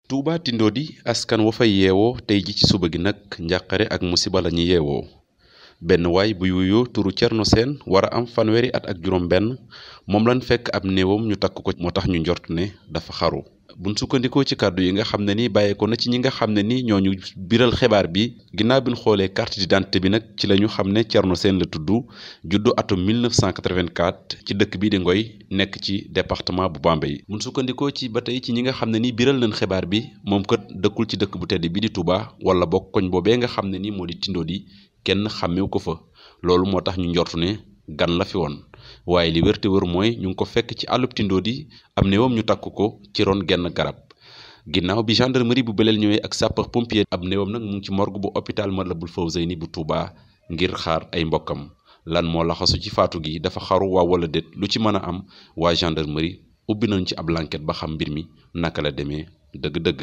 Touba Tindodi askan wa fay yeewoo tey ji ci suba gi nag njàqare ak musiba la ñu yeewoo benn waay buy wuyoo turu Cerno Seen war a am fanweeri at ak juróom benn moom lañ fekk ab néewam ñu takk ko moo tax ñu njort ne dafa xaru buñ sukkandikoo ci kàddu yi nga xam ne ni bàyyeekoo na ci ñi nga xam ne ni ñooñu biral xibaar bi ginnaaw bi ñu xoolee carte d'identité bi nag ci la ñu xam ne Cerno Seen la tudd juddu atum 1984 ci dëkk bii di Ngoy nekk ci département bu Bambey buñ sukkandikoo ci ba tey ci ñi nga xam ne ni biral nañ xibaar bi moom kat dëkkul ci dëkk bu tedd bi di Touba wala bokk koñ boobee nga xam ne ni moo di Tindodi kenn xàmmewu ko fa loolu moo tax ñu njortu ne gan la fi woon waaye li wér te wër mooy ñu ngi ko fekk ci àllub Tindodi am néewam ñu takk ko ci ron genn garab ginnaaw bi gendarmerie bu Belel ñëwee ak sapeur pompier ab néewam nag mu ngi ci morgue bu hôpital Matlaboul Fawzeyni bu Touba ngir xaar ay mbokkam lan moo laxasu ci faatu gi dafa xaru waa wala déet lu ci mën a am waa gendarmerie ubbi nañ ci ab enquête ba xam mbir mi naka la demee dëgg-dëgg.